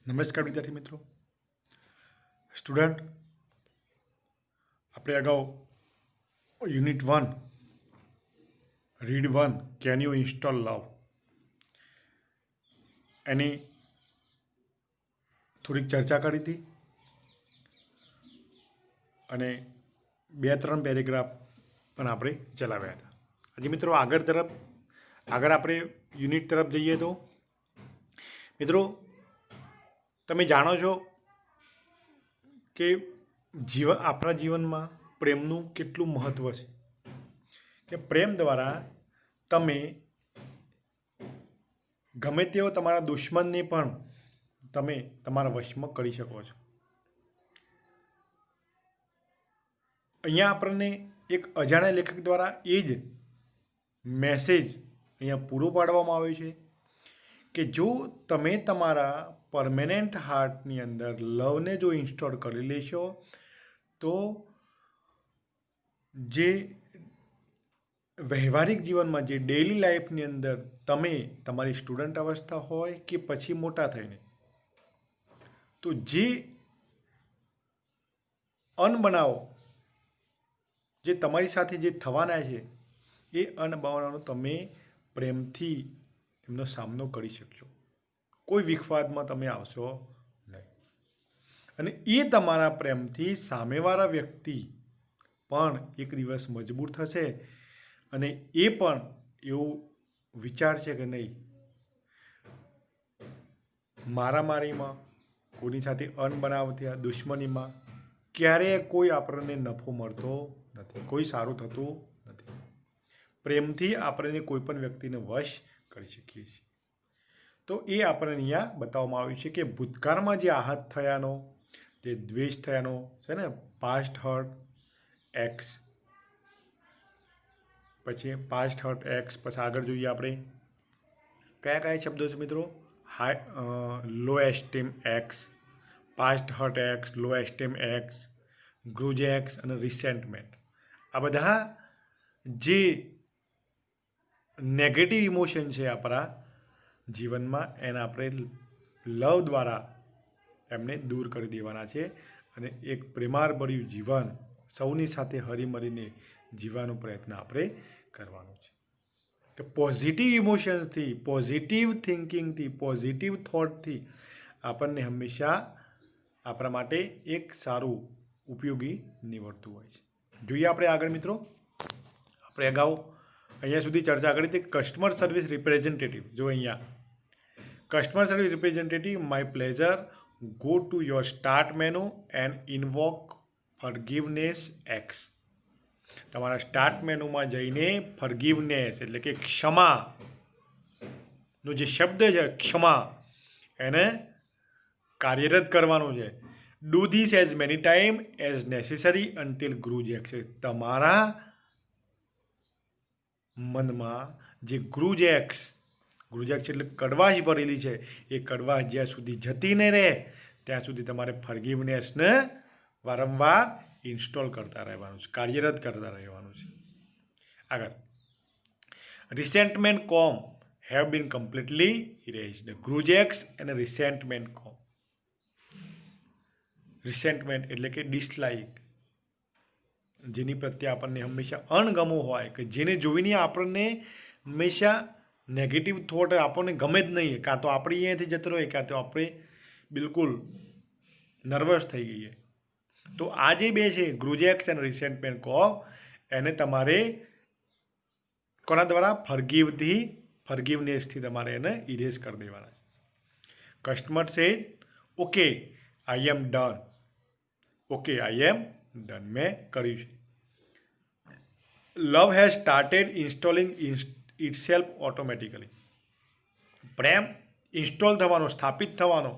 નમસ્કાર વિદ્યાર્થી મિત્રો. સ્ટુડન્ટ, આપણે અગાઉ unit 1 read 1 can you install love એની થોડીક ચર્ચા કરી હતી અને 2-3 પેરેગ્રાફ પણ આપણે ચલાવ્યા હતા. આજે મિત્રો આગળ આપણે યુનિટ તરફ જઈએ તો મિત્રો તમે જાણો છો કે આપણા જીવનમાં પ્રેમનું કેટલું મહત્ત્વ છે કે પ્રેમ દ્વારા તમે ગમે તેવો તમારા દુશ્મનને પણ તમે તમારા વશમાં કરી શકો છો. અહીંયા આપણને એક અજાણ્યા લેખક દ્વારા એ જ મેસેજ અહીંયા પૂરો પાડવામાં આવ્યો છે કે જો તમે તમારા પરમેનન્ટ હાર્ટની અંદર લવને જો ઇન્સ્ટોલ કરી લેશો તો જે વ્યવહારિક જીવનમાં જે ડેઇલી લાઈફની અંદર તમે તમારી સ્ટુડન્ટ અવસ્થા હોય કે પછી મોટા થઈને તો જે અનબનાવો જે તમારી સાથે જે થવાના છે એ અનબનાવનો તમે પ્રેમથી એમનો સામનો કરી શકશો. કોઈ વિખવાદમાં તમે આવશો નહીં અને એ તમારા પ્રેમથી સામેવાળા વ્યક્તિ પણ એક દિવસ મજબૂર થશે અને એ પણ એવું વિચારશે કે નહીં, મારામારીમાં કોઈની સાથે અનબનાવતી દુશ્મનીમાં ક્યારેય કોઈ આપણને નફો મળતો નથી, કોઈ સારું થતું નથી. પ્રેમથી આપણે કોઈ પણ વ્યક્તિને વશ કરી શકીએ છીએ. તો એ આપણને અહીંયા બતાવવામાં આવ્યું છે કે ભૂતકાળમાં જે આહત થયાનો જે દ્વેષ થયાનો છે ને પાસ્ટ હર્ટ એક્સ, પછી પાસ્ટ હર્ટ એક્સ, પછી આગળ જોઈએ આપણે કયા કયા શબ્દો છે મિત્રો, low esteem exe, past hurt exe, low esteem exe, grudge exe અને રિસેન્ટમેન્ટ. આ બધા જે નેગેટિવ ઇમોશન છે આપણા જીવનમાં એના આપણે લવ દ્વારા એમને દૂર કરી દેવાના છે અને એક પ્રેમાળભર્યું જીવન સૌની સાથે હળીમળીને જીવવાનો પ્રયત્ન આપણે કરવાનો છે. કે પોઝિટિવ ઇમોશન્સથી, પોઝિટિવ થિંકિંગથી, પોઝિટિવ થોટથી આપણને હંમેશા આપણા માટે એક સારું ઉપયોગી નીવડતું હોય છે. જોઈએ આપણે આગળ મિત્રો. આપણે અગાઉ અહીંયા સુધી ચર્ચા કરી હતી કસ્ટમર સર્વિસ રિપ્રેઝેન્ટેટિવ. જો અહીંયા customer service representative, my pleasure, go to your start menu and invoke forgiveness exe. તમારા સ્ટાર્ટ મેનુમાં જઈને ફરગિવનેસ એટલે કે ક્ષમાનો જે શબ્દ છે ક્ષમા એને કાર્યરત કરવાનું છે. Do this as many time as necessary until grudge exe. તમારા મનમાં જે ગ્રુજ એક્સ એટલે કડવાશ ભરેલી છે એ કડવાશ જ્યાં સુધી જતી નહીં રહે ત્યાં સુધી તમારે ફરગિવનેસને વારંવાર ઇન્સ્ટોલ કરતા રહેવાનું છે, કાર્યરત કરતા રહેવાનું છે. આગળ રિસેન્ટમેન્ટ કોમ હેવ બીન કમ્પ્લીટલી ઇરેઝડ. ગ્રુજ એક્સ અને રિસેન્ટમેન્ટ કોમ. રિસેન્ટમેન્ટ એટલે કે ડિસલાઇક, જેની પ્રત્યે આપણને હંમેશા અણગમો હોય, કે જેને જોઈને આપણને હંમેશા નેગેટિવ થોટ આપણને ગમે જ નહીં, કાં તો આપણે અહીંયાથી જતો રહે કાં તો આપણે બિલકુલ નર્વસ થઈ ગઈએ. તો આ જે બે છે ગ્રુજેક્સ અને રિસેન્ટમેન્ટ કહો એને તમારે કોના દ્વારા ફરગિવનેસથી તમારે એને ઇરેઝ કરી દેવાના છે. Customer says okay I am done. Okay I am done, મેં કર્યું છે. Love has started installing itself automatically. પ્રેમ ઇન્સ્ટોલ થવાનો, સ્થાપિત થવાનો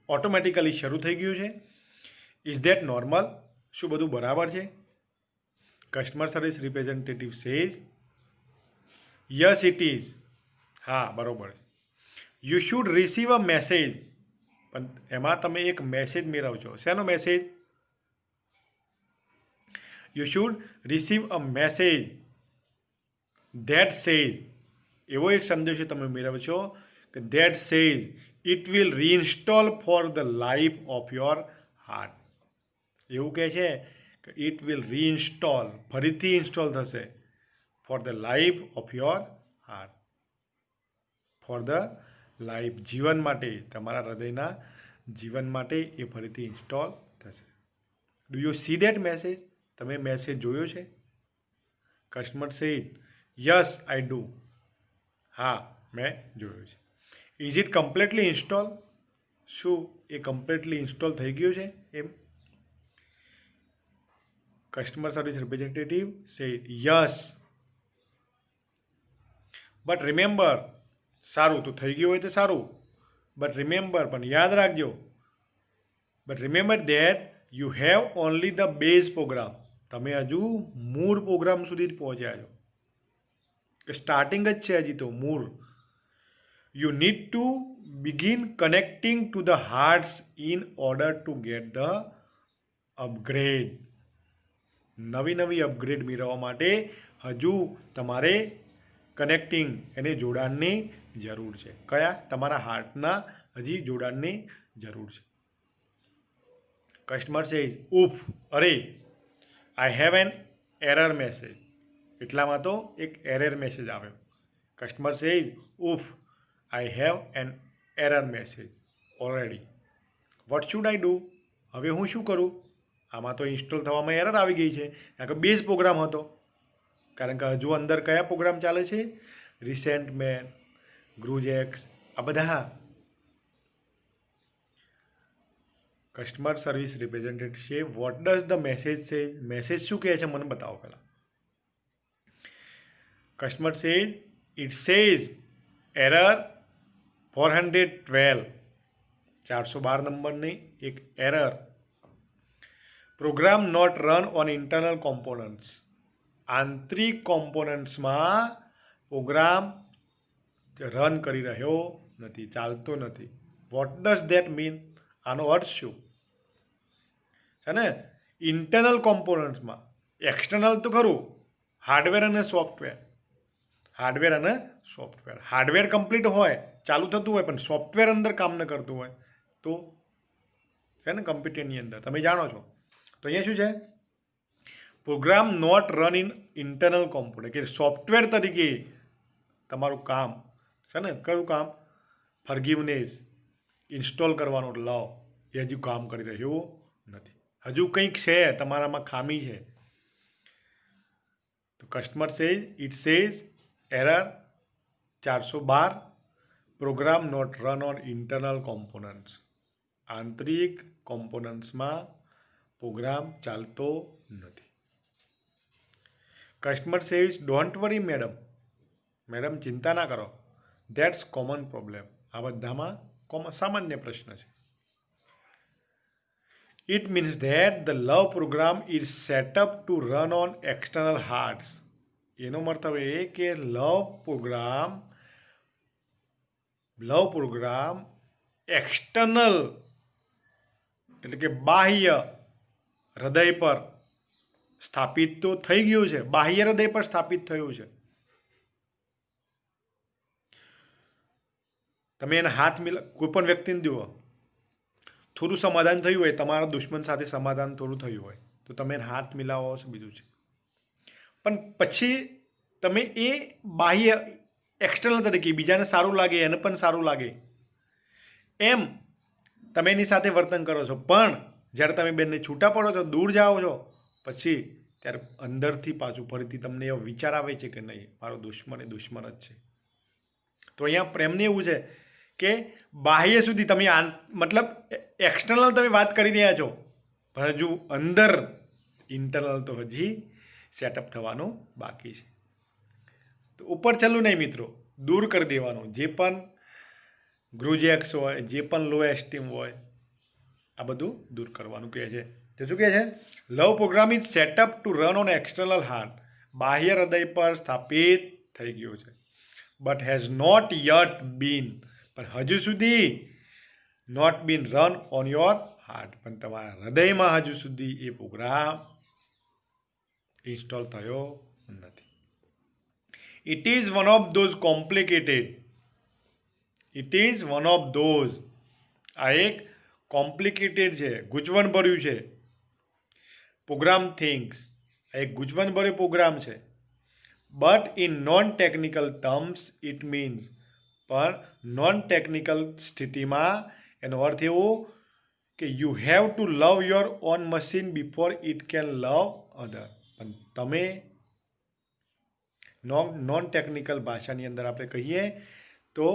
ઓટોમેટિકલી શરૂ થઈ ગયું છે. Is that normal? શું બધું બરાબર છે? Customer service representative says yes it is. હા બરાબર છે. You should receive a message. પણ એમાં તમે એક મેસેજ મેળવશો. શેનો message? You should receive a message that says. એવો એક સંદેશો તમે મેળવશો કે that says it will reinstall for the life of your heart. એવું કહે છે કે ઇટ વિલ રીઇન્સ્ટોલ, ફરીથી ઇન્સ્ટોલ થશે, four the life of your heart, four the life, જીવન માટે, તમારા હૃદયના જીવન માટે એ ફરીથી ઇન્સ્ટોલ થશે. Do you see that message? તમે મેસેજ જોયો છે? Customer said yes I do. હા, મેં જોયું છે. Is it completely install? શું એ કમ્પ્લીટલી ઇન્સ્ટોલ થઈ ગયું છે એમ? Customer service representative said yes but remember. સારું, તો થઈ ગયું હોય તો સારું, બટ રિમેમ્બર, પણ યાદ રાખજો, but remember that you have only the base program. તમે હજુ મૂળ પ્રોગ્રામ સુધી જ પહોંચ્યા છો, કે સ્ટાર્ટિંગ જ છે હજી તો મૂળ. You need two begin connecting to the hearts in order to get the upgrade. નવી નવી અપગ્રેડ મેળવવા માટે હજુ તમારે કનેક્ટિંગ, એને જોડાણની જરૂર છે. કયા? તમારા હાર્ટના હજી જોડાણની જરૂર છે. કસ્ટમર સેઝ ઉફ, અરે I have an error message. એટલામાં તો એક એરર મેસેજ આવ્યો. કસ્ટમર સેઝ ઉફ, I have an error message already. What should I do? હવે હું શું કરું? આમાં તો ઇન્સ્ટોલ થવામાં એરર આવી ગઈ છે, કારણ કે બેઝ પ્રોગ્રામ હતો. કારણ કે હજુ અંદર કયા પ્રોગ્રામ ચાલે છે? રિસેન્ટમેન, ગ્રુજેક્સ, આ બધા. કસ્ટમર સર્વિસ રિપ્રેઝેન્ટેટિવ છે, what does the message say? Message શું કહે છે મને બતાવો પહેલાં. Customer says it says error 412, 412 નંબરની એક error. Program not run on internal components. આંતરિક કોમ્પોનન્ટ્સમાં પ્રોગ્રામ રન કરી રહ્યો નથી, ચાલતો નથી. What does that mean? આનો અર્થ શું છે ને? ઇન્ટરનલ કોમ્પોનન્ટ્સમાં, એક્સટર્નલ તો ખરું, હાર્ડવેર અને સોફ્ટવેર. હાર્ડવેર અને સોફ્ટવેર. હાર્ડવેર કમ્પ્લીટ હોય, ચાલુ થતું હોય, પણ સોફ્ટવેર અંદર કામ ન કરતું હોય તો છે ને કમ્પ્યુટરની અંદર, તમે જાણો છો. તો અહીંયા શું છે? Program not run in internal component, કે સોફ્ટવેર તરીકે તમારું કામ છે ને, કયું કામ? ફરગિવનેસ, ઇન્સ્ટોલ કરવાનો લવ, એ હજુ કામ કરી રહ્યું નથી. હજુ કંઈક છે, તમારામાં ખામી છે. તો customer says it says error 412, program not run on internal components. આંતરિક કોમ્પોનન્ટ્સમાં પ્રોગ્રામ ચાલતો નથી. Customer says don't worry madam. Madam ચિંતા ના કરો, ધેટ્સ કોમન પ્રોબ્લેમ. આ બધામાં સામાન્ય પ્રશ્ન છે. It means that the love program is set up to run on external hearts. એનો મતલબ એ કે લવ પ્રોગ્રામ એક્સટર્નલ એટલે કે બાહ્ય હૃદય પર સ્થાપિત તો થઈ ગયું છે, બાહ્ય હૃદય પર સ્થાપિત થયું છે. તમે એને હાથ કોઈ પણ વ્યક્તિને જુઓ, થોડું સમાધાન થયું હોય, તમારા દુશ્મન સાથે સમાધાન થોડું થયું હોય, તો તમે એને હાથ મિલાવો છો, બીજું છે. પણ પછી તમે એ બાહ્ય એક્સટર્નલ તરીકે બીજાને સારું લાગે, એને પણ સારું લાગે એમ તમે એની સાથે વર્તન કરો છો. પણ જ્યારે તમે બેનને છૂટા પડો છો, દૂર જાઓ છો, પછી ત્યારે અંદરથી પાછું ફરીથી તમને એવો વિચાર આવે છે કે નહીં, મારો દુશ્મન એ દુશ્મન જ છે. તો અહીંયા પ્રેમને એવું છે કે બાહ્ય સુધી તમે મતલબ એક્સટર્નલ તમે વાત કરી રહ્યા છો, પણ હજુ અંદર ઇન્ટરનલ તો હજી સેટઅપ થવાનું બાકી છે. તો ઉપર ચાલુ નહીં મિત્રો, દૂર કરી દેવાનું જે પણ ગ્રુજેક્સ હોય, જે પણ લો એસ્ટીમ હોય, આ બધું દૂર કરવાનું કહે છે. તો શું કહે છે? Love program is set up to run on external heart. બાહ્ય હૃદય પર સ્થાપિત થઈ ગયું છે. But has not yet been, પણ હજુ સુધી not been run on your heart, પણ તમારા હૃદયમાં હજુ સુધી એ પ્રોગ્રામ ઇન્સ્ટોલ થયો નથી. It is one of those complicated it is one of those. આ એક કોમ્પ્લિકેટેડ છે, ગૂંચવણભર્યું છે. પ્રોગ્રામ થિંગ્સ આ એક ગૂંચવણભર્યો પ્રોગ્રામ છે. But in non technical terms it means, પણ નોન ટેકનિકલ સ્થિતિમાં એનો અર્થ એવો કે you have to love your own machine before it can love other. પણ તમે નોન ટેકનિકલ ભાષાની અંદર આપણે કહીએ તો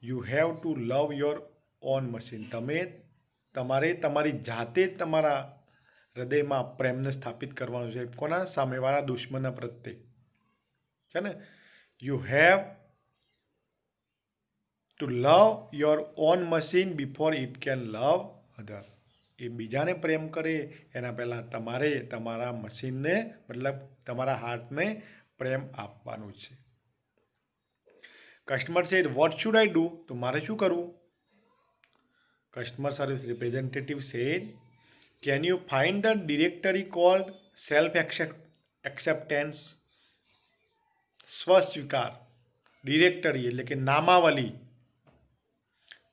you have to love your own machine. તમારે તમારી જાતે જ તમારા હૃદયમાં પ્રેમને સ્થાપિત કરવાનું છે. કોના? સામેવાળા દુશ્મનના પ્રત્યે છે ને. You have to love your own machine before it can love other. એ બીજાને પ્રેમ કરે એના પહેલાં તમારે તમારા મશીનને, મતલબ તમારા હાર્ટને પ્રેમ આપવાનું છે. Customer said what should I do? તો મારે શું કરવું? Customer service representative said can you find the directory called self acceptance. સ્વસ્વીકાર ડિરેક્ટરી એટલે કે નામાવલી.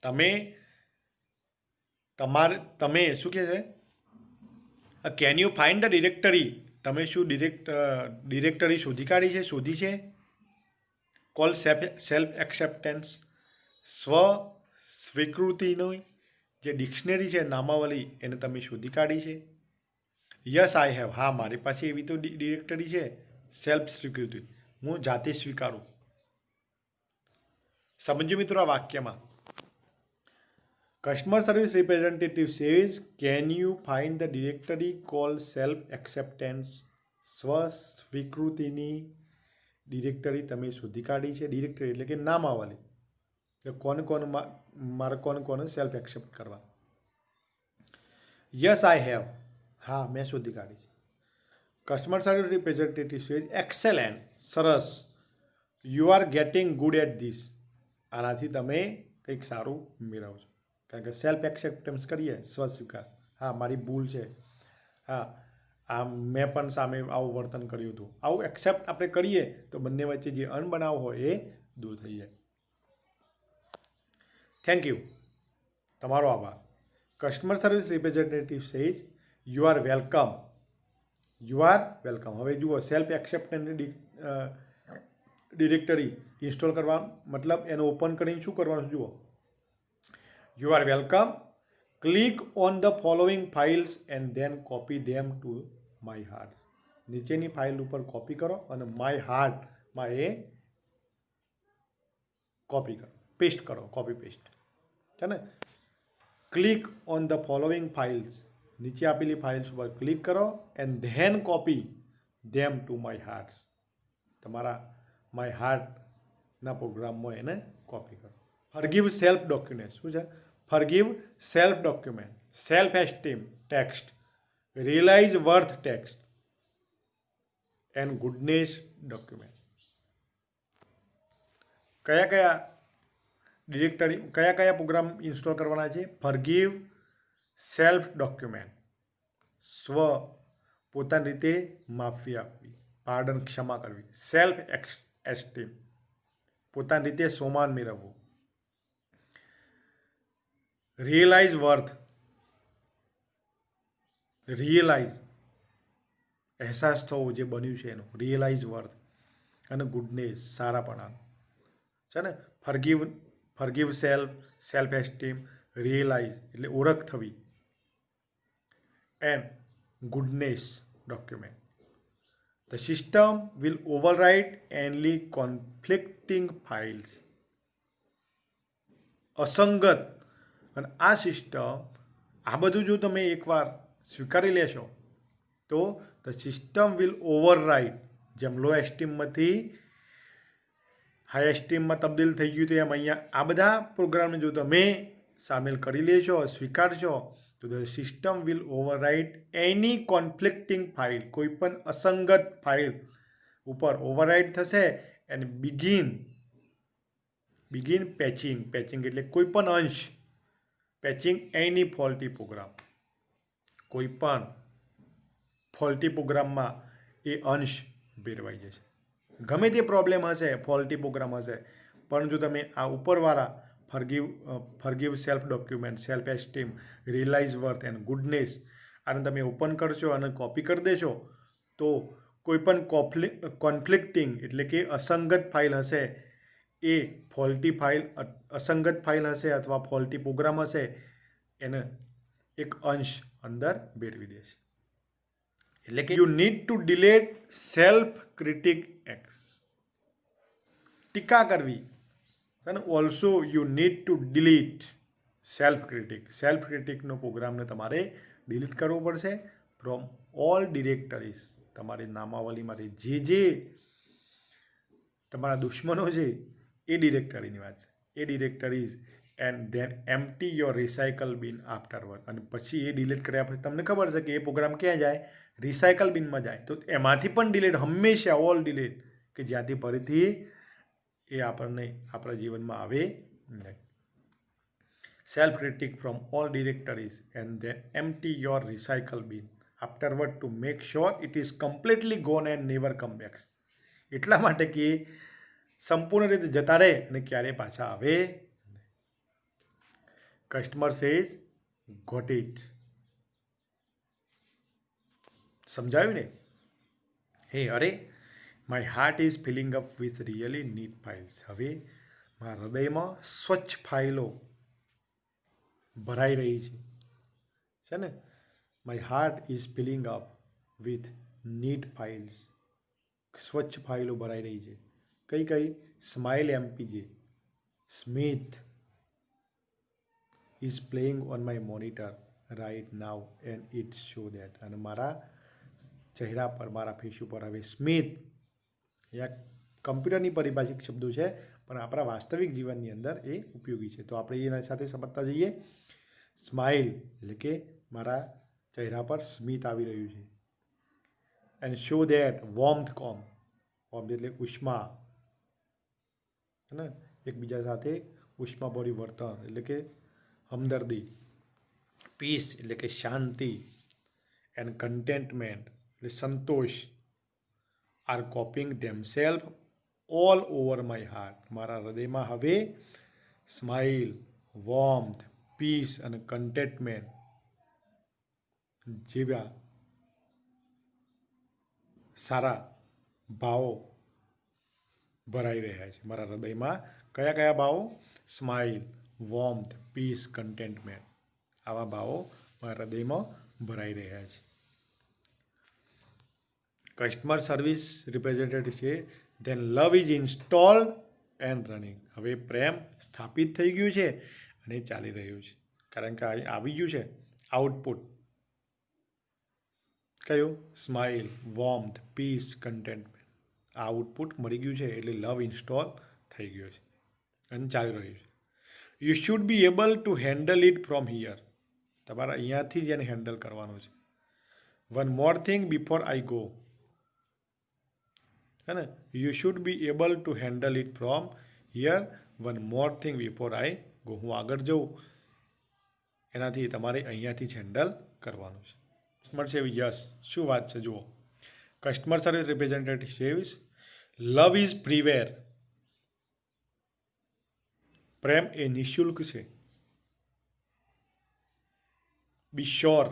તમે શું કહે છે? Can you find the directory. તમે શું ડિરેક્ટરી શોધી કાઢી છે, શોધી છે? કોલ સેલ્ફ એક્સેપ્ટન્સ, સ્વીકૃતિનો જે ડિક્શનરી છે, નામાવલી, એને તમે શોધી કાઢી છે? Yes I have. હા, મારી પાસે એવી તો ડિરેક્ટરી છે, સેલ્ફ સ્વીકૃતિ, હું જાતે સ્વીકારું. સમજો મિત્રો આ વાક્યમાં. Customer service representative says can you find the directory call self acceptance. સ્વસ્વીકૃતિની ડિરેક્ટરી તમે શોધી કાઢી છે. ડિરેક્ટરી એટલે કે નામાવલી. મારે કોને સેલ્ફ એક્સેપ્ટ કરવા? Yes I have. હા, મેં શોધી કાઢી છે. Customer service representative says excellent. સરસ. You are getting good at this. આનાથી તમે કંઈક સારું મેળવશો. કારણ કે સેલ્ફ એક્સેપ્ટન્સ કરીએ, સ્વસ્વીકાર. હા, મારી ભૂલ છે. હા, મેં પણ સામે આવું વર્તન કર્યું હતું. આવું એક્સેપ્ટ આપણે કરીએ તો બંને વચ્ચે જે અણબનાવ હોય એ દૂર થઈ જાય. Thank you. તમારો આભાર. Customer service representative says you are welcome. You are welcome. હવે જુઓ, સેલ્ફ એક્સેપ્ટન્સ ડિરેક્ટરી ઇન્સ્ટોલ કરવા મતલબ એનો ઓપન કરીને શું કરવાનું? જુઓ, you are welcome. Click on the following files and then copy them to my heart. નીચેની ફાઇલ ઉપર કોપી કરો અને માય હાર્ટમાં એ કોપી કરો, પેસ્ટ કરો, કોપી પેસ્ટ છે ને. Click on the following files, નીચે આપેલી ફાઇલ્સ ઉપર ક્લિક કરો and then copy them to my heart. તમારા માય હાર્ટના પ્રોગ્રામમાં એને કોપી કરો. Forgive self document. શું છે? Forgive self document, self esteem text, realize worth text and goodness document. કયા પ્રોગ્રામ ઇન્સ્ટોલ કરવાના છે? ફરગીવ સેલ્ફ ડોક્યુમેન્ટ, પોતાની રીતે માફી આપવી, પાર્ડન, ક્ષમા કરવી. સેલ્ફ એસ્ટીમ, પોતાની રીતે સોમાન મેળવવું. રિયલાઇઝ વર્થ, રિયલાઇઝ અહેસાસ થવો જે બન્યું છે એનો, રિયલાઇઝ વર્થ. અને ગુડનેસ, સારાપણા છે ને. ફરગીવ સેલ્ફ એસ્ટીમ, રિયલાઇઝ એટલે ઓળખ થવી, and goodness document. The system will overwrite any conflicting files. અસંગત અને આ સિસ્ટમ, આ બધું જો તમે એકવાર સ્વીકારી લેશો તો ધ સિસ્ટમ વિલ ઓવરરાઇટ. જેમ લો એસ્ટીમમાંથી હાઈ એસ્ટીમમાં તબદીલ થઈ ગયું તો એમ અહીંયા આ બધા પ્રોગ્રામને જો તમે સામેલ કરી લેશો, સ્વીકારશો, તો the system will overwrite any conflicting file. કોઈ પણ અસંગત ફાઇલ ઉપર ઓવરરાઇટ થશે અને બિગિન પેચિંગ એટલે કોઈ પણ અંશ, પેચિંગ એની ફોલ્ટી પ્રોગ્રામ. કોઈ પણ ફોલ્ટી પ્રોગ્રામમાં એ અંશ ભેરવાઈ જશે. ગમે તે પ્રોબ્લેમ હશે, ફોલ્ટી પ્રોગ્રામ હશે, પણ જો તમે આ ઉપરવાળા forgive self document, self esteem, realize worth and goodness. આને તમે ઓપન કરશો અને કોપી કરી દેશો તો કોઈ પણ કોન્ફ્લિક્ટિંગ એટલે કે અસંગત ફાઇલ હશે, એ ફોલ્ટી ફાઇલ, અસંગત ફાઇલ હશે અથવા ફોલ્ટી પ્રોગ્રામ હશે, એને એક અંશ અંદર બેરવી દેશે. એટલે કે you need to delete self critic exe. ટીકા કરવી અને also you need to delete self critic. Self ક્રિટિકનો પ્રોગ્રામને તમારે ડિલીટ કરવો પડશે ફ્રોમ ઓલ ડિરેક્ટરીઝ. તમારી નામાવલીમાંથી જે તમારા દુશ્મનો છે એ ડિરેક્ટરીની વાત છે, એ directories. And then empty your recycle bin afterward. અને પછી એ ડિલીટ કર્યા પછી તમને ખબર છે કે એ પ્રોગ્રામ ક્યાં જાય? રિસાયકલ બિનમાં જાય. તો એમાંથી પણ ડિલીટ, હંમેશા ઓલ ડિલીટ, કે જ્યાંથી ફરીથી એ આપણને આપણા જીવનમાં આવે નહીં. Self critic from all directories and then empty your recycle bin afterward to make sure it is completely gone and never come back. એટલા માટે કે સંપૂર્ણ રીતે જતા રહે અને ક્યારેય પાછા આવે. Customer says got it. સમજાયું ને? હે અરે my heart is filling up with really neat files. હવે મારા હૃદયમાં સ્વચ્છ ફાઇલો ભરાઈ રહી છે ને? My heart is filling up with neat files. સ્વચ્છ ફાઇલો ભરાઈ રહી છે. કઈ કઈ? Smile mpg, smile is playing on my monitor right now and it show that. અને મારા ચહેરા પર, મારા ફેસ ઉપર હવે સ્મિથ, યા કમ્પ્યુટરની પરિભાષિક શબ્દો છે પણ આપણા વાસ્તવિક જીવનની અંદર એ ઉપયોગી છે. તો આપણે એના સાથે સમજતા જઈએ. સ્માઇલ એટલે કે મારા ચહેરા પર સ્મિત આવી રહ્યું છે. એન્ડ શો દેટ વોર્મથ કોમ. વોર્મથ એટલે ઉષ્મા, ને એકબીજા સાથે ઉષ્માભર્યું વર્તન એટલે કે હમદર્દી. પીસ એટલે કે શાંતિ. એન્ડ કન્ટેન્ટમેન્ટ એટલે સંતોષ. Are copying themselves all over my heart. મારા હૃદયમાં હવે સ્માઇલ, વોર્મથ, પીસ અને કન્ટેન્ટમેન્ટ જેવા સારા ભાવો ભરાઈ રહ્યા છે. મારા હૃદયમાં કયા કયા ભાવો? Smile, warmth, peace, contentment. આવા ભાવો મારા હૃદયમાં ભરાઈ રહ્યા છે. કસ્ટમર સર્વિસ રિપ્રેઝેન્ટેટિવ છે. Then love is installed and running. હવે પ્રેમ સ્થાપિત થઈ ગયું છે અને ચાલી રહ્યું છે. કારણ કે આવી ગયું છે આઉટપુટ. કયું? Smile, warmth, peace, contentment. આ આઉટપુટ મળી ગયું છે એટલે લવ ઇન્સ્ટોલ થઈ ગયો છે અને ચાલી રહ્યું છે. You should be able to handle it from here. તમારે અહીંયાથી જ એને હેન્ડલ કરવાનું છે. One more thing before I go. है ना? You should be able to handle it from here. One more thing before I go. હું આગળ જઉં એનાથી તમારે અહીંયાથી જ હેન્ડલ કરવાનું છે. Customer service, yes. શું વાત છે જુઓ. Customer service representative says love is freeware. પ્રેમ એ નિઃશુલ્ક છે. બી શ્યોર,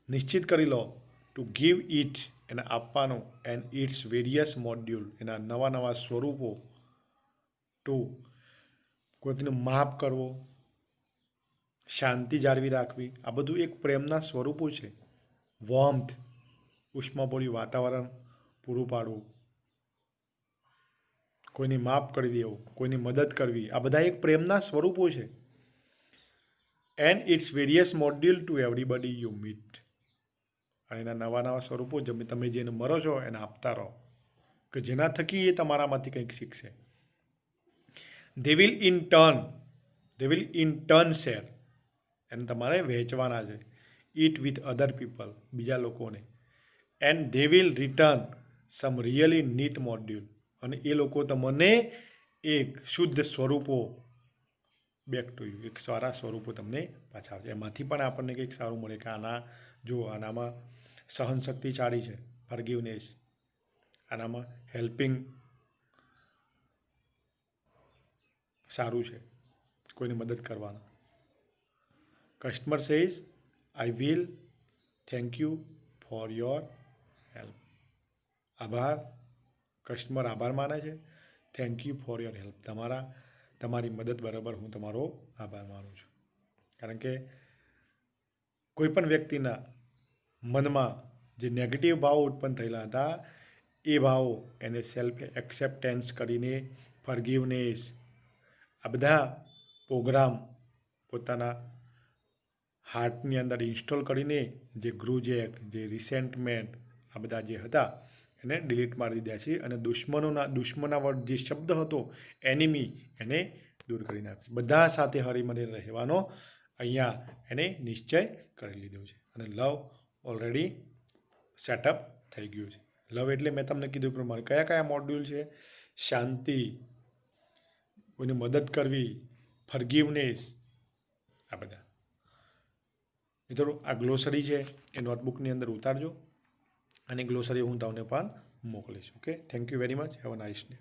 નિશ્ચિત કરી લો, ટુ ગીવ ઇટ, એને આપવાનું, એન્ડ ઇટ્સ વેરિયસ મોડ્યુલ, એના નવા નવા સ્વરૂપો, ટુ કોઈકને માફ કરવો, શાંતિ જાળવી રાખવી, આ બધું એક પ્રેમના સ્વરૂપો છે. વોર્મથ, ઉષ્માભર્યું વાતાવરણ પૂરું પાડવું, કોઈને માફ કરી દેવું, કોઈની મદદ કરવી, આ બધા એક પ્રેમના સ્વરૂપો છે. And its various module to everybody you meet. અને એના નવા નવા સ્વરૂપો તમે જેને મરો છો એને આપતા રહો કે જેના થકી એ તમારામાંથી કંઈક શીખશે. They will in turn share. એને તમારે વહેંચવાના છે. ઇટ વિથ અધર પીપલ, બીજા લોકોને. And they will return some really neat module. અને એ લોકો તમને એક શુદ્ધ સ્વરૂપો બેક ટુ યુ, એક સારા સ્વરૂપો તમને પાછા આવશે. એમાંથી પણ આપણને કંઈક સારું મળે કે આનામાં સહનશક્તિ સારી છે, ફોરગિવનેસ. આનામાં હેલ્પિંગ સારું છે કોઈની મદદ કરવાનું. Customer says I will thank you for your help. આભાર. કસ્ટમર આભાર માને છે. Thank you for your help. તમારી મદદ બરાબર હું તમારો આભાર માનું છું. કારણ કે કોઈ પણ વ્યક્તિના મનમાં જે નેગેટિવ ભાવો ઉત્પન્ન થયેલા હતા એ ભાવો એને સેલ્ફ એક્સેપ્ટન્સ કરીને ફોરગિવનેસ આ બધા પ્રોગ્રામ પોતાના હાર્ટની અંદર ઇન્સ્ટોલ કરીને જે ગ્રુજેક, જે રિસેન્ટમેન્ટ આ બધા જે હતા એને ડિલીટ મારી દીધા છે અને દુશ્મનાવટ જે શબ્દ હતો એનિમી એને દૂર કરી નાખ્યો. બધા સાથે હળીમળીને રહેવાનો અહીંયા એને નિશ્ચય કરી લીધો છે અને લવ ઓલરેડી સેટઅપ થઈ ગયું છે. લવ એટલે મેં તમને કીધું પ્રમાણે કયા કયા મોડ્યુલ છે? શાંતિ, કોઈને મદદ કરવી, ફોરગિવનેસ, આ બધા. મિત્રો આ ગ્લોસરી છે એ નોટબુકની અંદર ઉતારજો અને ગ્લોસરી હું તમને પણ મોકલીશ. Okay, thank you very much. Have a nice day.